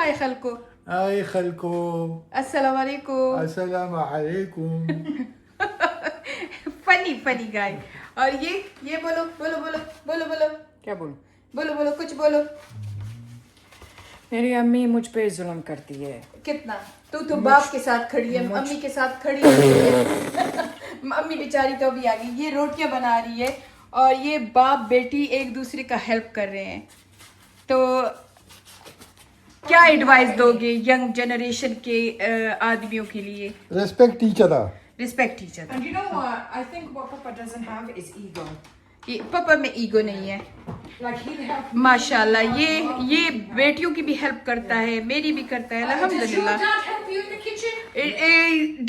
Hi Khalko. Hi Khalko. Assalamu alaikum. Assalamu alaikum. Funny guy. اور یہ بولو بولو بولو بولو بولو کیا بولوں؟ بولو بولو کچھ بولو. میری امی مجھ پہ ظلم کرتی ہے. کتنا؟ تو باپ کے ساتھ کھڑی ہے, امی کے ساتھ کھڑی ہے. امی بیچاری تو ابھی آ گئی. یہ روٹیاں بنا رہی ہے اور یہ باپ بیٹی ایک دوسرے کا ہیلپ کر رہے ہیں. تو کیا ایڈوائس دو گے ینگ جنریشن کے آدمیوں کے لیے؟ Respect each other. Respect each other. And you know what? I think what Papa doesn't have is ego. پاپا میں ایگو نہیں ہے. Like he'd have. ماشاء اللہ یہ بیٹیوں کی بھی ہیلپ کرتا ہے, میری بھی کرتا ہے Does your الحمدللہ. dad help you in the kitchen?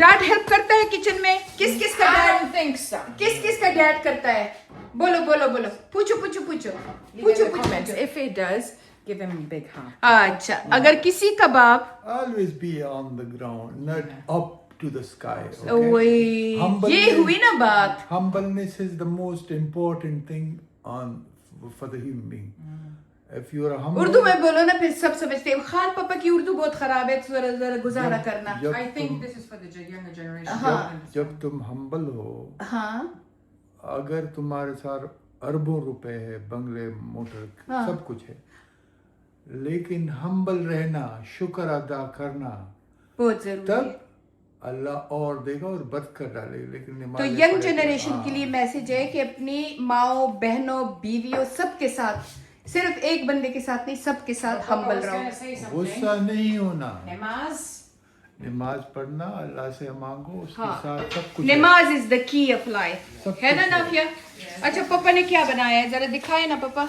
Dad help کرتا ہے کچن میں؟ کس کا I dead don't think so. کس کا ڈیڈ کرتا ہے؟ بولو بولو بولو, پوچھو پوچھو پوچھو Leave پوچھو in the comments. پوچھو. If he does, give him a big hug. اچھا, اگر کسی کا باپ Always be on the ground, not up to the sky. وہی یہ ہوئی نا بات. Humbleness is the most important thing for the human being. If you are humble. Urdu میں بولو نا, پھر سب سمجھتے ہیں. خان پاپا کی اردو بہت خراب ہے, ذرا گزارا کرنا. I think this is for the younger generation. جب تم humble ہو, ہاں اگر تمہارے ساتھ اربوں روپے ہے, بنگلے, موٹر, سب کچھ ہے, لیکن ہمبل رہنا, شکر ادا کرنا, بہت ضروری تب ہے. اللہ اور دے گا اور برکت کر ڈالے. لیکن تو ینگ جنریشن کے لیے میسج ہے کہ اپنی ماؤں, بہنوں, بیویوں سب کے ساتھ, صرف ایک بندے کے ساتھ نہیں, سب کے ساتھ ہمبل رہو. غصہ نہیں ہونا, Namaz. پڑھنا, اللہ سے مانگو, اس کے ساتھ سب کچھ. نماز از دا کی آف لائف, ہے نا نافیہ؟ اچھا پاپا نے کیا بنایا ہے ذرا دکھائے نا پاپا.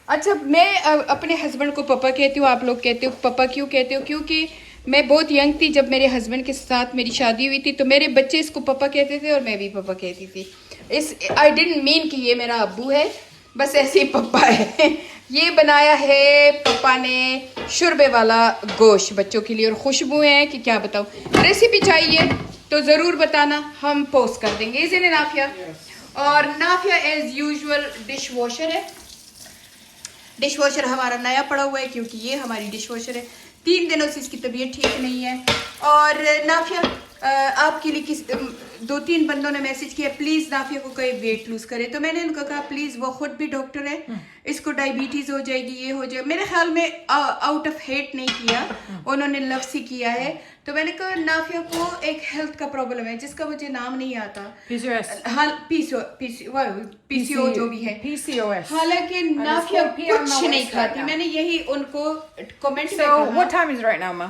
اچھا میں اپنے ہسبینڈ کو پاپا کہتی ہوں, آپ لوگ کہتے ہو پاپا کیوں کہتے ہو؟ کیونکہ میں بہت ینگ تھی جب میرے ہسبینڈ کے ساتھ میری شادی ہوئی تھی, تو میرے بچے اس کو پاپا کہتے تھے اور میں بھی پاپا کہتی تھی. آئی ڈنٹ مین کہ یہ میرا ابو ہے, بس ایسے ہی پپا ہے. یہ بنایا ہے پپا نے شوربے والا گوشت بچوں کے لیے, اور خوشبو ہیں کہ کیا بتاؤ. ریسیپی چاہیے تو ضرور بتانا, ہم پوسٹ کر دیں گے. اس نے نافیہ, اور نافیہ ایز یوزول ڈش واشر ہے. ڈش واشر ہمارا نیا پڑا ہوا ہے کیونکہ یہ ہماری ڈش واشر ہے. 3 دنوں سے اس کی طبیعت ٹھیک نہیں ہے. اور نافیہ آپ کے لیے 2-3 بندوں نے میسج کیا پلیز نافیہ کو کوئی ویٹ لوز کرے, تو میں نے ان کو کہا پلیز, وہ خود بھی ڈاکٹر ہے, اس کو ڈائبٹیز ہو جائے گی, یہ ہو جائے. میرے خیال میں آؤٹ آف ہیٹ نہیں کیا, انہوں نے لفظ ہی کیا ہے. تو میں نے کہا نافیہ کو ایک ہیلتھ کا پرابلم ہے جس کا مجھے نام نہیں آتا. ہاں پی سی او جو بھی ہے. PCOS. حالانکہ نافیہ کچھ نہیں کھاتی. میں نے یہی ان کو کمنٹ میں So کہا. what time is it right now, Ma?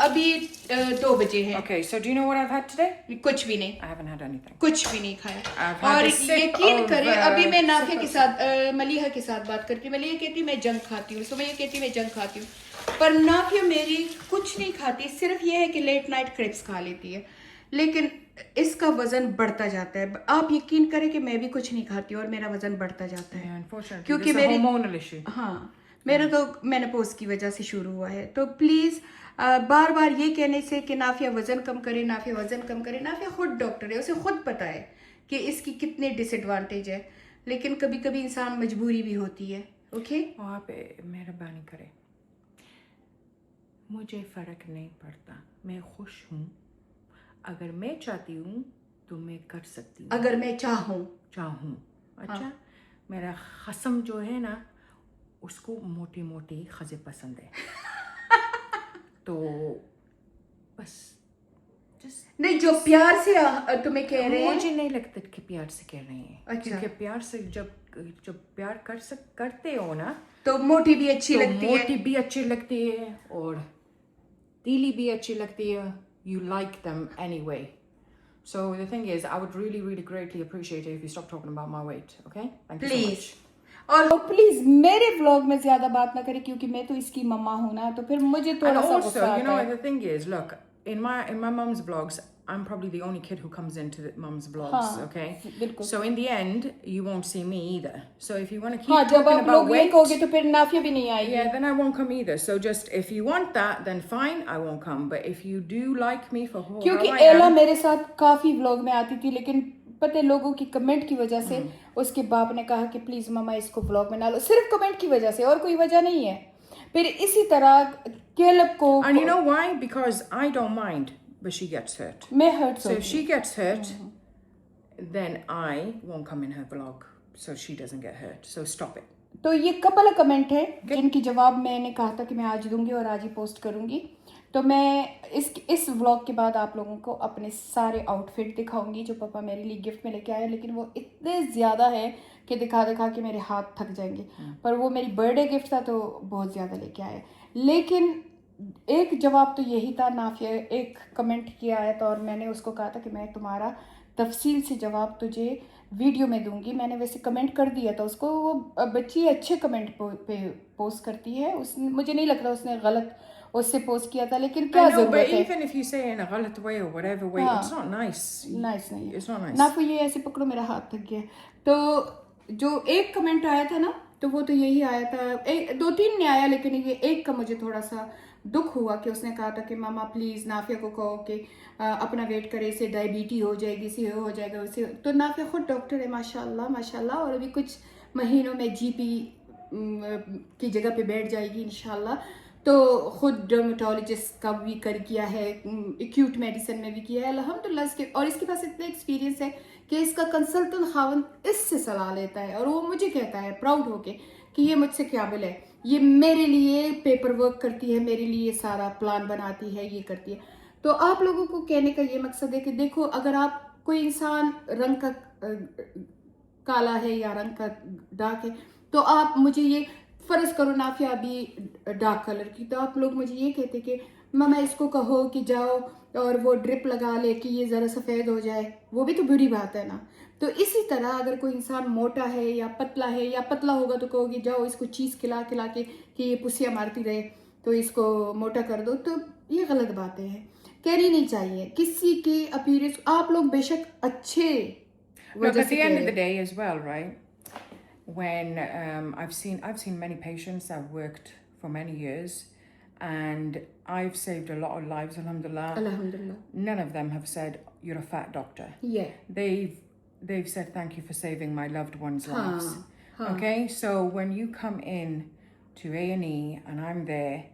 ابھی 2 بجے ہیں. Okay, so do you know what I've had today? کچھ بھی نہیں, I haven't had anything. کچھ بھی نہیں کھایا. I've had اور a sip یقین کریں of, ابھی میں نافیہ کے ساتھ ملیحہ کے ساتھ بات کرتی ہوں. ملیحہ کہتی میں جنک کھاتی ہوں, سمیہ کہتی میں جنک کھاتی ہوں, پر نافیہ میری کچھ نہیں کھاتی. صرف یہ ہے کہ لیٹ نائٹ کرپس کھا لیتی ہے, لیکن اس کا وزن بڑھتا جاتا ہے. آپ یقین کریں کہ میں بھی کچھ نہیں کھاتی ہوں اور میرا وزن بڑھتا جاتا ہے. Unfortunately, کیونکہ there's a میری hormonal issue. ہاں میرا تو مینوپوز کی وجہ سے شروع ہوا ہے. تو پلیز بار بار یہ کہنے سے کہ نافیہ وزن کم کرے, نافیہ وزن کم کرے. نافیہ خود ڈاکٹر ہے, اسے خود پتہ ہے کہ اس کی کتنے ڈس ایڈوانٹیج ہے, لیکن کبھی کبھی انسان مجبوری بھی ہوتی ہے. اوکے وہاں پہ مہربانی کرے, مجھے فرق نہیں پڑتا, میں خوش ہوں. اگر میں چاہتی ہوں تو میں کر سکتی ہوں, اگر میں چاہوں. اچھا میرا خصم جو ہے نا, اس کو موٹی موٹی خزے پسند ہے. تو بس نہیں, جو پیار سے تمہیں کہہ رہے ہیں, مجھے نہیں لگتا کہ پیار سے کہہ رہے ہیں. اچھا. کیونکہ پیار سے جب پیار کرتے ہو نا, تو موٹی بھی اچھی لگتی ہے, موٹی بھی اچھی لگتی ہے اور تیلی بھی اچھی لگتی ہے. You like them anyway. So the thing is, I would really, really greatly appreciate it if you stop talking about my weight, okay? Thank you so much. Please. اور پلیز میرے ولاگ میں زیادہ بات نہ کرے کیونکہ میں تو اس کی مما ہوں نا, تو پھر مجھے And تھوڑا سا also, غصہ you آتا know, ہے. the thing is, look, in my mum's vlogs, I'm probably the only kid who comes into the mum's vlogs, okay? بالکل. So in the end, you won't see me either. So if you want to keep ہاں جب talking آپ about لوگ یہ weight, کہو گے تو پھر نافیہ بھی نہیں آئے گی. yeah, then I won't come either. So just if you want that, then fine, I won't come. But if you do like me for who I کیونکہ am, ایلا میرے ساتھ کافی ولاگ میں آتی تھی, لیکن پتہ لوگوں کی کمنٹ کی وجہ سے اس کے باپ نے کہا کہ پلیز مما اس کو ولاگ میں نہ لو. صرف کمنٹ کی وجہ سے, اور کوئی وجہ نہیں ہے. پھر اسی طرح کیلب کو And you know why? Because I don't mind, but she gets hurt. میں hurt So if she gets hurt, then I won't come in her vlog. So she doesn't get hurt. So stop it. تو یہ Kapil comment ہے جن کی جواب میں نے کہا تھا کہ میں آج دوں گی اور آج ہی پوسٹ کروں گی. تو میں اس ولاگ کے بعد آپ لوگوں کو اپنے سارے آؤٹ فٹ دکھاؤں گی جو پاپا میرے لیے گفٹ میں لے کے آئے, لیکن وہ اتنے زیادہ ہے کہ دکھا کے میرے ہاتھ تھک جائیں گے. پر وہ میری برتھ ڈے گفٹ تھا تو بہت زیادہ لے کے آئے. لیکن ایک جواب تو یہی تھا, نافیہ ایک کمنٹ کیا آیا تھا اور میں نے اس کو کہا تھا کہ میں تمہارا تفصیل سے جواب تجھے ویڈیو میں دوں گی. میں نے ویسے کمنٹ کر دیا تھا اس کو, وہ بچی اچھے کمنٹ پہ پوسٹ کرتی ہے, مجھے نہیں لگتا اس نے غلط اس سے پوسٹ کیا تھا, لیکن کیا ضرورت ہے. But even if you say in a غلط way or whatever way, it's not nice. Nice نہیں ہے. It's not nice. نہ کوئی یہ ایسے پکڑو میرا ہاتھ تھک گیا. تو جو ایک کمنٹ آیا تھا نا تو وہ تو یہی آیا تھا, 2-3 نہیں آیا, لیکن یہ ایک کا مجھے تھوڑا سا دکھ ہوا کہ اس نے کہا تھا کہ ماما پلیز نافیہ کو کہو کہ اپنا ویٹ کرے, اسے ڈائبٹی ہو جائے گی, اسے ہو جائے گا اسے. تو نافیہ خود ڈاکٹر ہے ماشاء اللہ, اور ابھی کچھ مہینوں میں جی پی کی جگہ پہ بیٹھ جائے گی انشاءاللہ. تو خود ڈرمیٹولوجسٹ کا بھی کیا ہے, ایکیوٹ میڈیسن میں بھی کیا ہے الحمدللہ اس کے, اور اس کے پاس اتنا ایکسپیرینس ہے کہ اس کا کنسلٹنٹ خاوند اس سے صلاح لیتا ہے, اور وہ مجھے کہتا ہے پراؤڈ ہو کے کہ یہ مجھ سے قابل ہے, یہ میرے لیے پیپر ورک کرتی ہے, میرے لیے سارا پلان بناتی ہے, یہ کرتی ہے. تو آپ لوگوں کو کہنے کا یہ مقصد ہے کہ دیکھو, اگر آپ کوئی انسان رنگ کا کالا ہے یا رنگ کا ڈارک ہے, تو آپ مجھے یہ فرض کرو نافیہ ابھی ڈارک کلر کی, تو آپ لوگ مجھے یہ کہتے کہ ماما اس کو کہو کہ جاؤ اور وہ ڈرپ لگا لے کہ یہ ذرا سفید ہو جائے, وہ بھی تو بری بات ہے نا. تو اسی طرح اگر کوئی انسان موٹا ہے یا پتلا ہے, یا پتلا ہوگا تو کہو گی جاؤ اس کو چیز کھلا کے کہ یہ پسیاں مارتی رہے تو اس کو موٹا کر دو. تو یہ غلط باتیں ہیں, کہنی نہیں چاہیے کسی کی اپیرنس. آپ لوگ بے شک اچھے Look, at the end of the day as well, right? When I've seen many patients. I've worked for many years, and I've saved a lot of lives, alhamdulillah. None of them have said you're a fat doctor. Yeah. They've said thank you for saving my loved ones' lives. Okay, so when you come in to A&E and I'm there,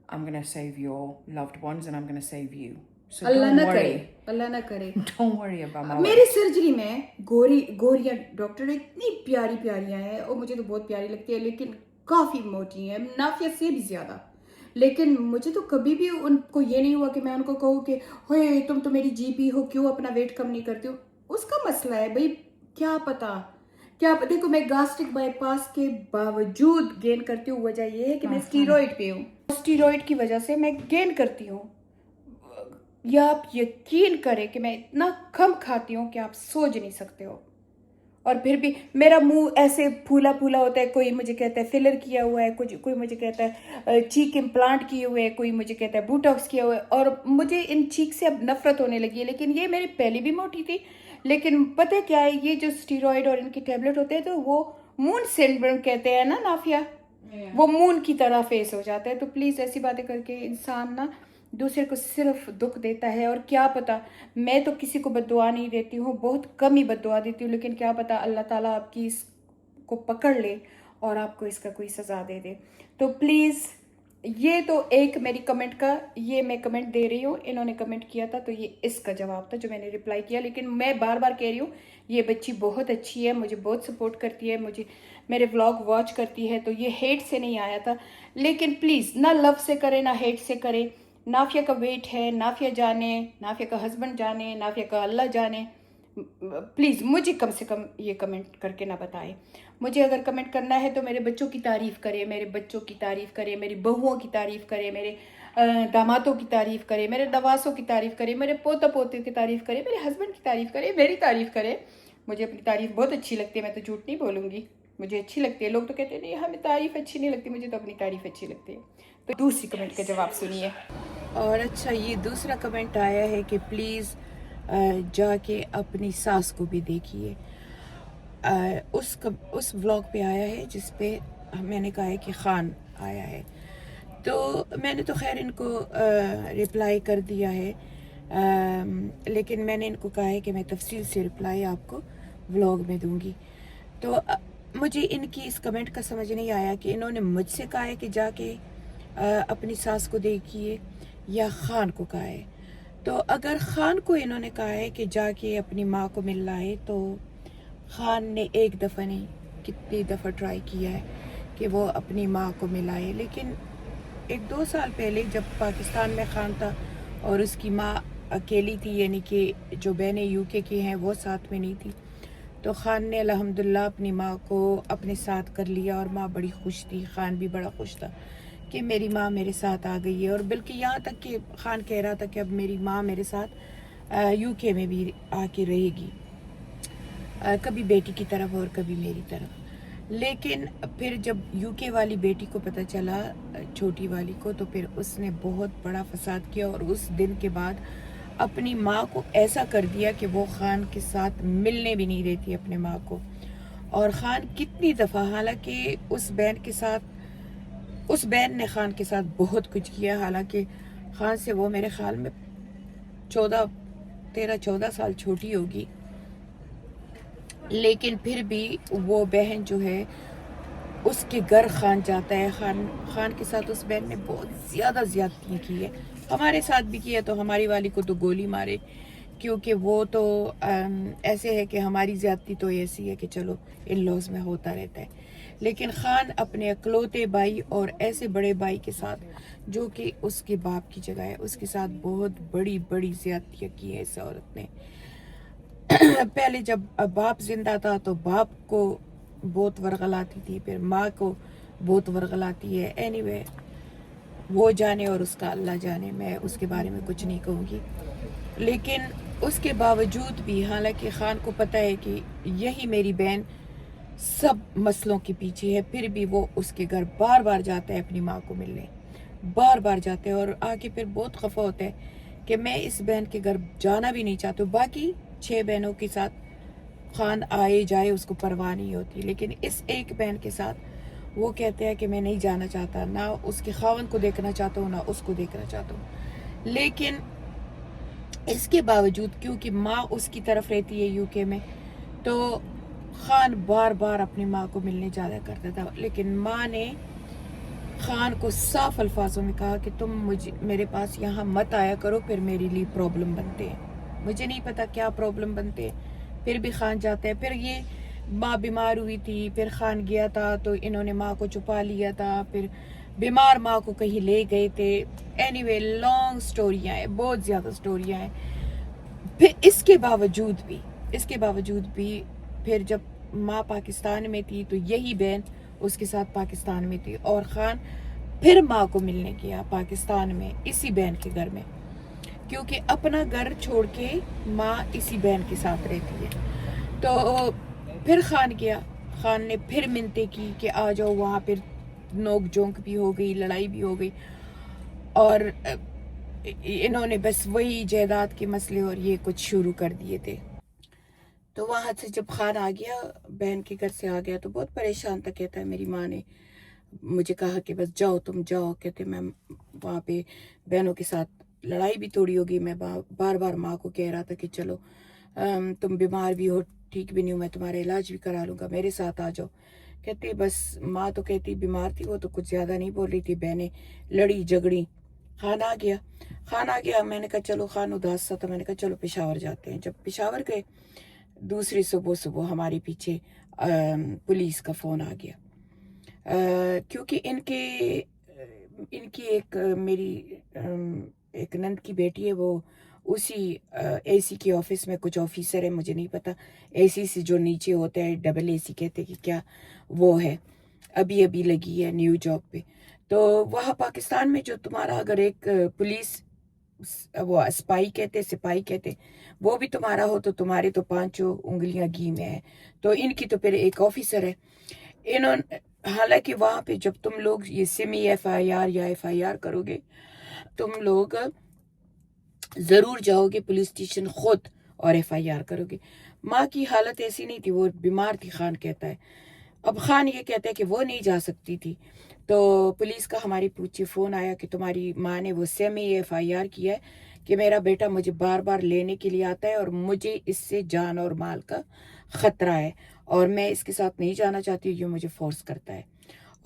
I'm going to save your loved ones and I'm going to save you. So Allah don't نہ worry. کرے, اللہ نہ کرے. Don't worry about my میری surgery میں گوریاں doctor اتنی پیاریاں ہیں, اور مجھے تو بہت پیاری لگتی ہے, لیکن کافی موٹی ہیں, نافیہ سے بھی زیادہ. لیکن مجھے تو کبھی بھی ان کو یہ نہیں ہوا کہ میں ان کو کہوں کہ ہوئے تم تو میری جی پی ہو, کیوں اپنا ویٹ کم نہیں کرتے ہو. اس کا مسئلہ ہے بھائی, کیا پتا دیکھو میں گاسٹرک بائی پاس کے باوجود گین کرتی ہوں. وجہ یہ ہے کہ میں اسٹیرائڈ پہ ہوں, اسٹیرائڈ کی وجہ سے میں گین کرتی ہوں. یا آپ یقین کریں کہ میں اتنا کم کھاتی ہوں کہ آپ سوچ نہیں سکتے ہو. اور پھر بھی میرا منہ ایسے پھولا ہوتا ہے, کوئی مجھے کہتا ہے فلر کیا ہوا ہے, کوئی مجھے کہتا ہے چیک امپلانٹ کیے ہوئے ہے, کوئی مجھے کہتا ہے بوٹاکس کیا ہوا ہے, اور مجھے ان چیک سے اب نفرت ہونے لگی ہے. لیکن یہ میری پہلے بھی موٹی تھی, لیکن پتہ کیا ہے, یہ جو اسٹیرائڈ اور ان کے ٹیبلٹ ہوتے ہیں تو وہ مون سنڈروم کہتے ہیں نا نافیہ, وہ مون کی طرح فیس ہو جاتا ہے. تو پلیز ایسی باتیں کر کے انسان نا دوسرے کو صرف دکھ دیتا ہے. اور کیا پتا, میں تو کسی کو بد دعا نہیں دیتی ہوں, بہت کم ہی بد دعا دیتی ہوں, لیکن کیا پتا اللہ تعالیٰ آپ کی اس کو پکڑ لے اور آپ کو اس کا کوئی سزا دے دے. تو پلیز یہ تو ایک میری کمنٹ کا, یہ میں کمنٹ دے رہی ہوں, انہوں نے کمنٹ کیا تھا تو یہ اس کا جواب تھا جو میں نے رپلائی کیا. لیکن میں بار بار کہہ رہی ہوں یہ بچی بہت اچھی ہے, مجھے بہت سپورٹ کرتی ہے, مجھے میرے ولاگ واچ کرتی ہے. تو یہ ہیٹ سے نہیں آیا تھا, لیکن پلیز نہ لو سے کرے نہ ہیٹ سے کرے. نافیہ کا ویٹ ہے, نافیہ جانے, نافیہ کا ہسبینڈ جانے, نافیہ کا اللہ جانے. پلیز مجھے کم سے کم یہ کمنٹ کر کے نہ بتائے. مجھے اگر کمنٹ کرنا ہے تو میرے بچوں کی تعریف کرے, میرے بچوں کی تعریف کرے, میری بہوؤں کی تعریف کرے, میرے دامادوں کی تعریف کرے, میرے نواسوں کی تعریف کرے, میرے پوتا پوتے کی تعریف کرے, میرے ہسبینڈ کی تعریف کرے, میری تعریف کرے. مجھے اپنی تعریف بہت اچھی لگتی ہے, میں تو جھوٹ نہیں بولوں گی, مجھے اچھی لگتی ہے. لوگ تو کہتے ہیں نہیں ہمیں تعریف اچھی نہیں لگتی, مجھے تو اپنی تعریف اچھی لگتی ہے. تو دوسری کمنٹ کا جواب سنیے. اور اچھا, یہ دوسرا کمنٹ آیا ہے کہ پلیز جا کے اپنی ساس کو بھی دیکھیے. اس ولاگ پہ آیا ہے جس پہ میں نے کہا ہے کہ خان آیا ہے. تو میں نے تو خیر ان کو رپلائی کر دیا ہے, لیکن میں نے ان کو کہا ہے کہ میں تفصیل سے رپلائی آپ کو ولاگ میں دوں گی. تو مجھے ان کی اس کمنٹ کا سمجھ نہیں آیا کہ انہوں نے مجھ سے کہا ہے کہ جا کے اپنی ساس کو دیکھیے یا خان کو کہا ہے. تو اگر خان کو انہوں نے کہا ہے کہ جا کے اپنی ماں کو مل لائے تو خان نے ایک دفعہ نہیں کتنی دفعہ ٹرائی کیا ہے کہ وہ اپنی ماں کو ملائے. لیکن 1-2 سال پہلے جب پاکستان میں خان تھا اور اس کی ماں اکیلی تھی، یعنی کہ جو بہنیں UK کی ہیں وہ ساتھ میں نہیں تھی، تو خان نے الحمدللہ اپنی ماں کو اپنے ساتھ کر لیا اور ماں بڑی خوش تھی. خان بھی بڑا خوش تھا کہ میری ماں میرے ساتھ آ گئی ہے. اور بلکہ یہاں تک کہ خان کہہ رہا تھا کہ اب میری ماں میرے ساتھ UK میں بھی آ کے رہے گی، کبھی بیٹی کی طرف اور کبھی میری طرف. لیکن پھر جب UK والی بیٹی کو پتہ چلا، چھوٹی والی کو، تو پھر اس نے بہت بڑا فساد کیا اور اس دن کے بعد اپنی ماں کو ایسا کر دیا کہ وہ خان کے ساتھ ملنے بھی نہیں دیتی اپنے ماں کو. اور خان کتنی دفعہ، حالانکہ اس بہن نے خان کے ساتھ بہت کچھ کیا، حالانکہ خان سے وہ میرے خیال میں 13-14 سال چھوٹی ہوگی، لیکن پھر بھی وہ بہن جو ہے اس کے گھر خان جاتا ہے. خان کے ساتھ اس بہن نے بہت زیادہ زیادتی کی ہے. ہمارے ساتھ بھی کیا، تو ہماری والی کو تو گولی مارے، کیونکہ وہ تو ایسے ہے کہ ہماری زیادتی تو ایسی ہے کہ چلو ان لاز میں ہوتا رہتا ہے. لیکن خان اپنے اکلوتے بھائی اور ایسے بڑے بھائی کے ساتھ جو کہ اس کے باپ کی جگہ ہے، اس کے ساتھ بہت بڑی بڑی زیادتیاں کی ہیں اس عورت نے. پہلے جب باپ زندہ تھا تو باپ کو بہت ورغلاتی تھی، پھر ماں کو بہت ورغلاتی ہے. اینی وے وہ جانے اور اس کا اللہ جانے، میں اس کے بارے میں کچھ نہیں کہوں گی. لیکن اس کے باوجود بھی، حالانکہ خان کو پتہ ہے کہ یہی میری بہن سب مسئلوں کے پیچھے ہے، پھر بھی وہ اس کے گھر بار بار جاتا ہے اپنی ماں کو ملنے، بار بار جاتے ہیں. اور آگے پھر بہت خفا ہوتا ہے کہ میں اس بہن کے گھر جانا بھی نہیں چاہتا. باقی 6 بہنوں کے ساتھ خان آئے جائے اس کو پرواہ نہیں ہوتی، لیکن اس ایک بہن کے ساتھ وہ کہتے ہیں کہ میں نہیں جانا چاہتا، نہ اس کے خاوند کو دیکھنا چاہتا ہوں، نہ اس کو دیکھنا چاہتا ہوں. لیکن اس کے باوجود کیونکہ ماں اس کی طرف رہتی ہے UK میں، تو خان بار بار اپنی ماں کو ملنے جایا کرتا تھا. لیکن ماں نے خان کو صاف الفاظوں میں کہا کہ تم میرے پاس یہاں مت آیا کرو، پھر میرے لیے پرابلم بنتے ہیں. مجھے نہیں پتا کیا پرابلم بنتے ہیں، پھر بھی خان جاتا ہے. پھر یہ ماں بیمار ہوئی تھی، پھر خان گیا تھا تو انہوں نے ماں کو چھپا لیا تھا، پھر بیمار ماں کو کہیں لے گئے تھے. اینی وے لانگ سٹوریاں ہیں، بہت زیادہ سٹوریاں ہیں. پھر اس کے باوجود بھی پھر جب ماں پاکستان میں تھی تو یہی بہن اس کے ساتھ پاکستان میں تھی، اور خان پھر ماں کو ملنے گیا پاکستان میں اسی بہن کے گھر میں، کیونکہ اپنا گھر چھوڑ کے ماں اسی بہن کے ساتھ رہتی ہے. تو پھر خان گیا، خان نے پھر منتیں کی کہ آ جاؤ. وہاں پھر نوک جھونک بھی ہو گئی، لڑائی بھی ہو گئی، اور انہوں نے بس وہی جائیداد کے مسئلے اور یہ کچھ شروع کر دیے تھے. تو وہاں سے جب خان آ گیا، بہن کے گھر سے آ گیا، تو بہت پریشان تھا. کہتا ہے میری ماں نے مجھے کہا کہ بس جاؤ تم جاؤ. کہتے میں وہاں پہ بہنوں کے ساتھ لڑائی بھی توڑی ہوگی. میں بار بار ماں کو کہہ رہا تھا کہ چلو تم بیمار بھی ہو، ٹھیک بھی نہیں ہو، میں تمہارا علاج بھی کرا لوں گا، میرے ساتھ آ جاؤ. کہتے بس ماں تو کہتی بیمار تھی، وہ تو کچھ زیادہ نہیں بول رہی تھی. بہنیں لڑی جھگڑی. خان آ گیا. میں نے کہا چلو، خان اداس سا تھا، میں نے کہا چلو پشاور جاتے ہیں. جب پشاور گئے، دوسری صبح ہمارے پیچھے پولیس کا فون آ گیا، کیونکہ ان کی میری ایک نند کی بیٹی ہے، وہ اسی AC کے آفس میں کچھ آفیسر ہے، مجھے نہیں پتا. AC سے جو نیچے ہوتا ہے ڈبل AC کہتے کہ کیا وہ ہے، ابھی لگی ہے نیو جاب پہ. تو وہاں پاکستان میں جو تمہارا اگر ایک پولیس، وہ سپاہی کہتے وہ بھی تمہارا ہو تو تمہارے تو 5 انگلیاں گھی میں ہے. تو ان کی تو پھر ایک آفیسر ہے. حالانکہ وہاں پہ جب تم لوگ یہ سیمی FIR یا FIR کرو گے، تم لوگ ضرور جاؤ گے پولیس اسٹیشن خود اور FIR کرو گے. ماں کی حالت ایسی نہیں تھی، وہ بیمار تھی. خان کہتا ہے، اب خان یہ کہتا ہے کہ وہ نہیں جا سکتی تھی. تو پولیس کا ہماری پوچھے فون آیا کہ تمہاری ماں نے وہ سیمی FIR کیا ہے کہ میرا بیٹا مجھے بار بار لینے کے لیے آتا ہے اور مجھے اس سے جان اور مال کا خطرہ ہے، اور میں اس کے ساتھ نہیں جانا چاہتی ہوں، یہ مجھے فورس کرتا ہے.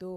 2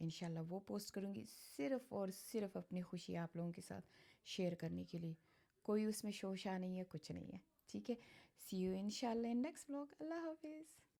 انشاءاللہ وہ پوسٹ کروں گی صرف اور صرف اپنی خوشی آپ لوگوں کے ساتھ شیئر کرنے کے لیے. کوئی اس میں شوشا نہیں ہے, کچھ نہیں ہے, ٹھیک ہے. سی یو انشاءاللہ ان نیکسٹ بلاگ. اللہ حافظ.